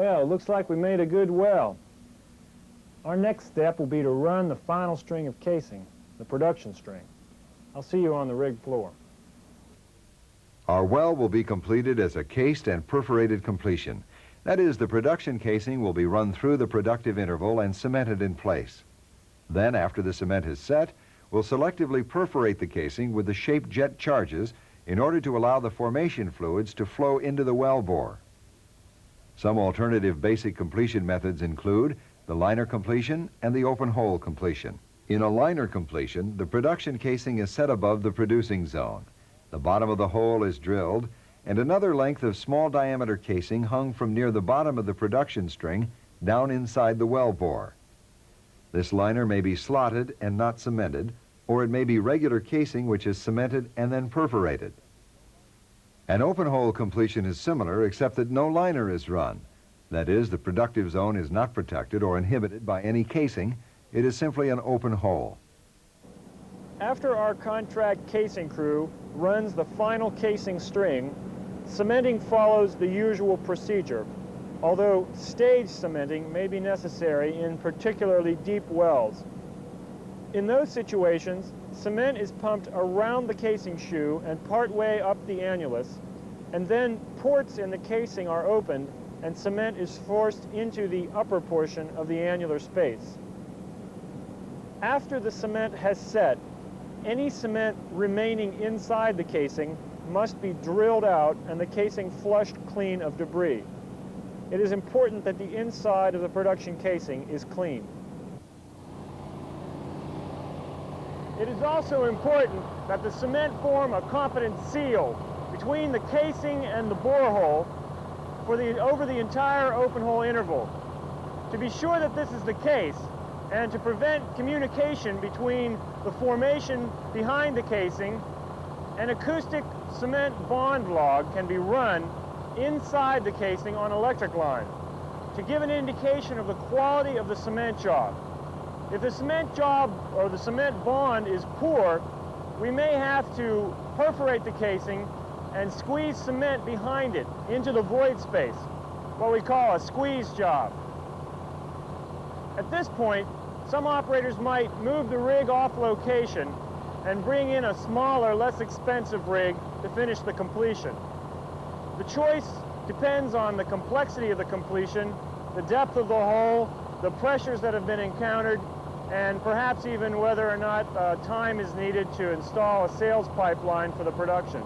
Well, looks like we made a good well. Our next step will be to run the final string of casing, the production string. I'll see you on the rig floor. Our well will be completed as a cased and perforated completion. That is, the production casing will be run through the productive interval and cemented in place. Then, after the cement is set, we'll selectively perforate the casing with the shaped jet charges in order to allow the formation fluids to flow into the well bore. Some alternative basic completion methods include the liner completion and the open hole completion. In a liner completion, the production casing is set above the producing zone. The bottom of the hole is drilled, and another length of small diameter casing hung from near the bottom of the production string down inside the well bore. This liner may be slotted and not cemented, or it may be regular casing which is cemented and then perforated. An open hole completion is similar, except that no liner is run. That is, the productive zone is not protected or inhibited by any casing. It is simply an open hole. After our contract casing crew runs the final casing string, cementing follows the usual procedure, although stage cementing may be necessary in particularly deep wells. In those situations, cement is pumped around the casing shoe and partway up the annulus, and then ports in the casing are opened and cement is forced into the upper portion of the annular space. After the cement has set, any cement remaining inside the casing must be drilled out and the casing flushed clean of debris. It is important that the inside of the production casing is clean. It is also important that the cement form a competent seal between the casing and the borehole over the entire open hole interval. To be sure that this is the case, and to prevent communication between the formation behind the casing, an acoustic cement bond log can be run inside the casing on electric line to give an indication of the quality of the cement job. If the cement job or the cement bond is poor, we may have to perforate the casing and squeeze cement behind it into the void space, what we call a squeeze job. At this point, some operators might move the rig off location and bring in a smaller, less expensive rig to finish the completion. The choice depends on the complexity of the completion, the depth of the hole, the pressures that have been encountered, and perhaps even whether or not time is needed to install a sales pipeline for the production.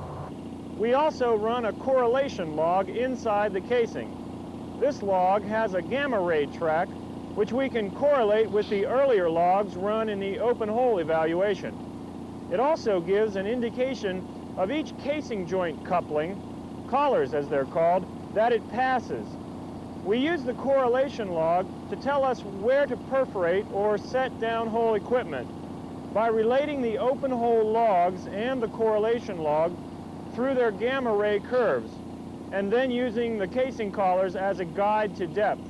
We also run a correlation log inside the casing. This log has a gamma ray track, which we can correlate with the earlier logs run in the open hole evaluation. It also gives an indication of each casing joint coupling, collars as they're called, that it passes. We use the correlation log to tell us where to perforate or set down hole equipment by relating the open hole logs and the correlation log through their gamma ray curves, and then using the casing collars as a guide to depths.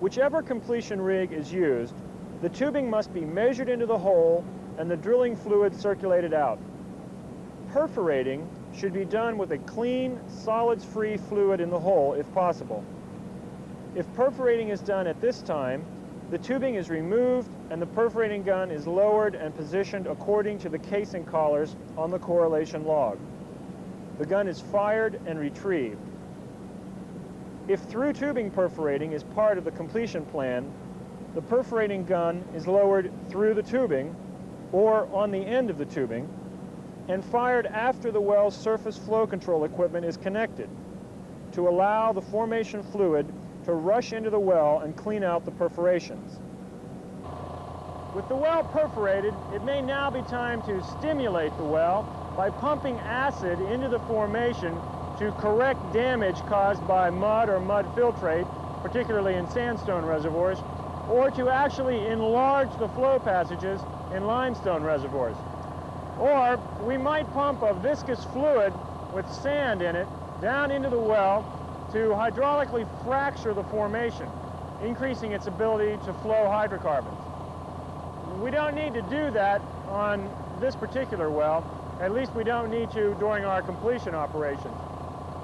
Whichever completion rig is used, the tubing must be measured into the hole and the drilling fluid circulated out. Perforating should be done with a clean, solids-free fluid in the hole if possible. If perforating is done at this time, the tubing is removed and the perforating gun is lowered and positioned according to the casing collars on the correlation log. The gun is fired and retrieved. If through tubing perforating is part of the completion plan, the perforating gun is lowered through the tubing or on the end of the tubing and fired after the well's surface flow control equipment is connected to allow the formation fluid to rush into the well and clean out the perforations. With the well perforated, it may now be time to stimulate the well by pumping acid into the formation to correct damage caused by mud or mud filtrate, particularly in sandstone reservoirs, or to actually enlarge the flow passages in limestone reservoirs. Or we might pump a viscous fluid with sand in it down into the well to hydraulically fracture the formation, increasing its ability to flow hydrocarbons. We don't need to do that on this particular well. At least we don't need to during our completion operations.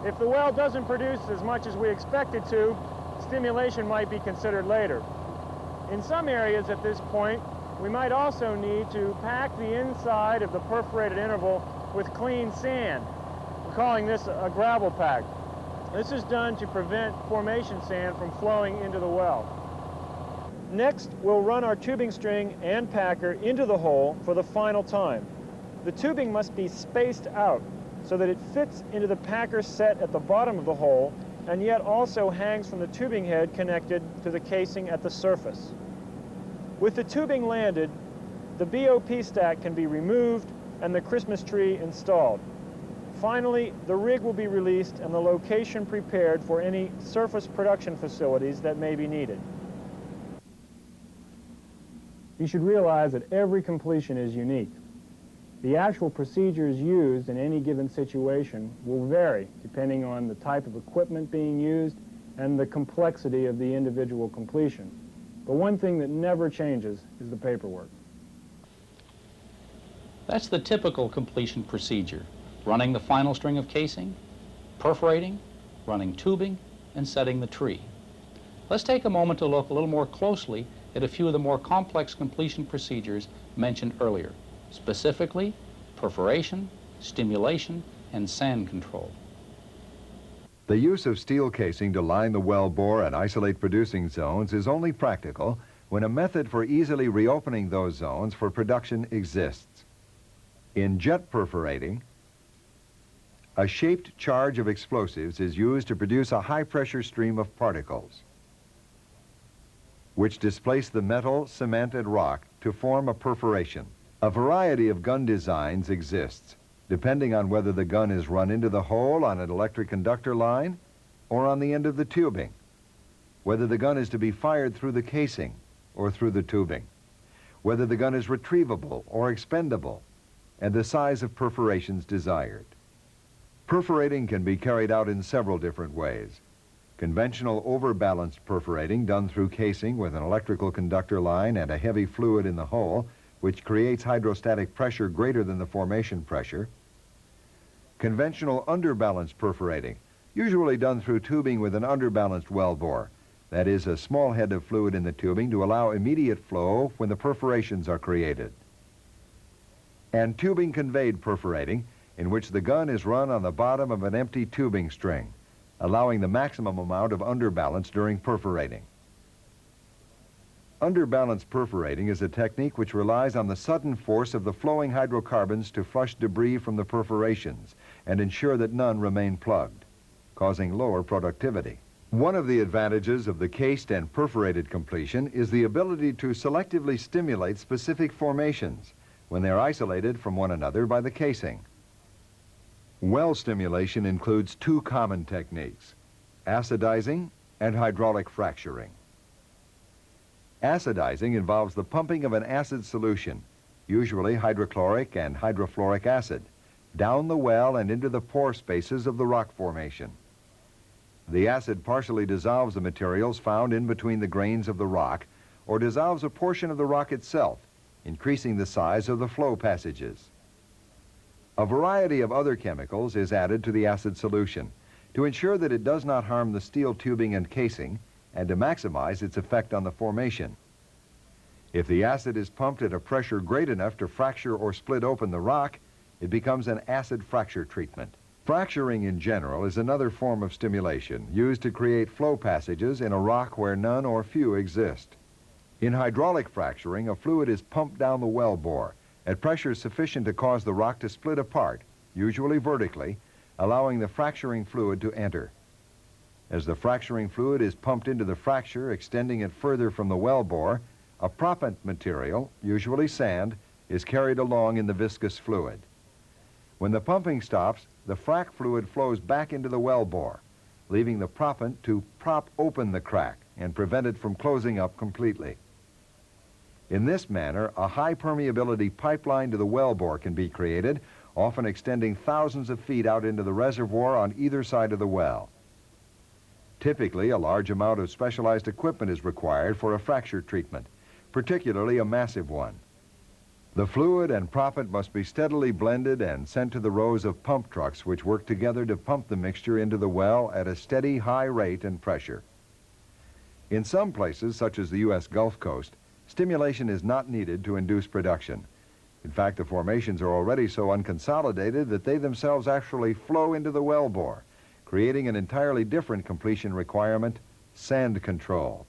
If the well doesn't produce as much as we expect it to, stimulation might be considered later. In some areas at this point, we might also need to pack the inside of the perforated interval with clean sand. We're calling this a gravel pack. This is done to prevent formation sand from flowing into the well. Next, we'll run our tubing string and packer into the hole for the final time. The tubing must be spaced out so that it fits into the packer set at the bottom of the hole and yet also hangs from the tubing head connected to the casing at the surface. With the tubing landed, the BOP stack can be removed and the Christmas tree installed. Finally, the rig will be released and the location prepared for any surface production facilities that may be needed. You should realize that every completion is unique. The actual procedures used in any given situation will vary depending on the type of equipment being used and the complexity of the individual completion. But one thing that never changes is the paperwork. That's the typical completion procedure: running the final string of casing, perforating, running tubing, and setting the tree. Let's take a moment to look a little more closely at a few of the more complex completion procedures mentioned earlier, specifically perforation, stimulation, and sand control. The use of steel casing to line the well bore and isolate producing zones is only practical when a method for easily reopening those zones for production exists. In jet perforating, a shaped charge of explosives is used to produce a high-pressure stream of particles, which displace the metal, cement, and rock to form a perforation. A variety of gun designs exists, depending on whether the gun is run into the hole on an electric conductor line or on the end of the tubing, whether the gun is to be fired through the casing or through the tubing, whether the gun is retrievable or expendable, and the size of perforations desired. Perforating can be carried out in several different ways. Conventional overbalanced perforating done through casing with an electrical conductor line and a heavy fluid in the hole, which creates hydrostatic pressure greater than the formation pressure. Conventional underbalanced perforating, usually done through tubing with an underbalanced well bore, that is, a small head of fluid in the tubing to allow immediate flow when the perforations are created. And tubing conveyed perforating, in which the gun is run on the bottom of an empty tubing string, allowing the maximum amount of underbalance during perforating. Underbalanced perforating is a technique which relies on the sudden force of the flowing hydrocarbons to flush debris from the perforations and ensure that none remain plugged, causing lower productivity. One of the advantages of the cased and perforated completion is the ability to selectively stimulate specific formations when they are isolated from one another by the casing. Well stimulation includes two common techniques: acidizing and hydraulic fracturing. Acidizing involves the pumping of an acid solution, usually hydrochloric and hydrofluoric acid, down the well and into the pore spaces of the rock formation. The acid partially dissolves the materials found in between the grains of the rock, or dissolves a portion of the rock itself, increasing the size of the flow passages. A variety of other chemicals is added to the acid solution to ensure that it does not harm the steel tubing and casing and to maximize its effect on the formation. If the acid is pumped at a pressure great enough to fracture or split open the rock, it becomes an acid fracture treatment. Fracturing in general is another form of stimulation used to create flow passages in a rock where none or few exist. In hydraulic fracturing, a fluid is pumped down the well bore at pressure sufficient to cause the rock to split apart, usually vertically, allowing the fracturing fluid to enter. As the fracturing fluid is pumped into the fracture, extending it further from the well bore, a proppant material, usually sand, is carried along in the viscous fluid. When the pumping stops, the frac fluid flows back into the well bore, leaving the proppant to prop open the crack and prevent it from closing up completely. In this manner, a high permeability pipeline to the well bore can be created, often extending thousands of feet out into the reservoir on either side of the well. Typically, a large amount of specialized equipment is required for a fracture treatment, particularly a massive one. The fluid and proppant must be steadily blended and sent to the rows of pump trucks which work together to pump the mixture into the well at a steady high rate and pressure. In some places, such as the U.S. Gulf Coast, stimulation is not needed to induce production. In fact, the formations are already so unconsolidated that they themselves actually flow into the wellbore, creating an entirely different completion requirement, sand control.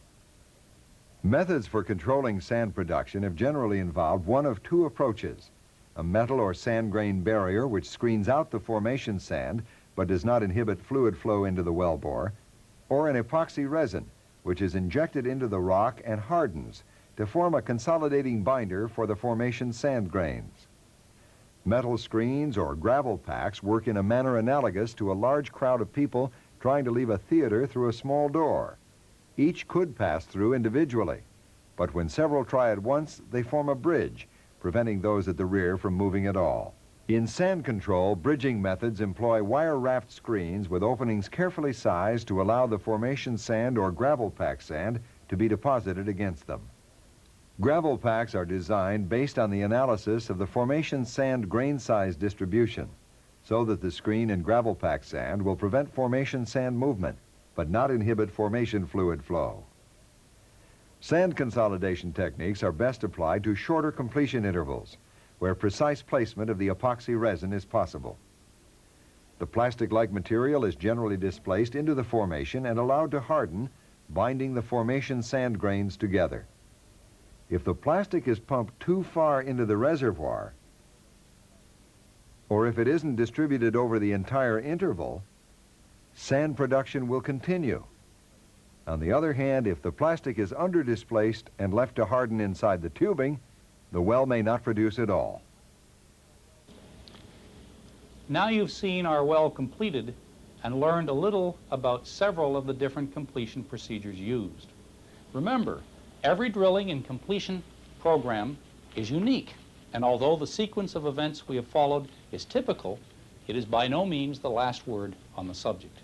Methods for controlling sand production have generally involved one of two approaches: a metal or sand grain barrier which screens out the formation sand but does not inhibit fluid flow into the wellbore, or an epoxy resin which is injected into the rock and hardens to form a consolidating binder for the formation sand grains. Metal screens or gravel packs work in a manner analogous to a large crowd of people trying to leave a theater through a small door. Each could pass through individually, but when several try at once, they form a bridge, preventing those at the rear from moving at all. In sand control, bridging methods employ wire-wrapped screens with openings carefully sized to allow the formation sand or gravel pack sand to be deposited against them. Gravel packs are designed based on the analysis of the formation sand grain size distribution, so that the screen in gravel pack sand will prevent formation sand movement, but not inhibit formation fluid flow. Sand consolidation techniques are best applied to shorter completion intervals, where precise placement of the epoxy resin is possible. The plastic-like material is generally displaced into the formation and allowed to harden, binding the formation sand grains together. If the plastic is pumped too far into the reservoir, or if it isn't distributed over the entire interval, sand production will continue. On the other hand, if the plastic is under-displaced and left to harden inside the tubing, the well may not produce at all. Now you've seen our well completed and learned a little about several of the different completion procedures used. Remember, every drilling and completion program is unique, and although the sequence of events we have followed is typical, it is by no means the last word on the subject.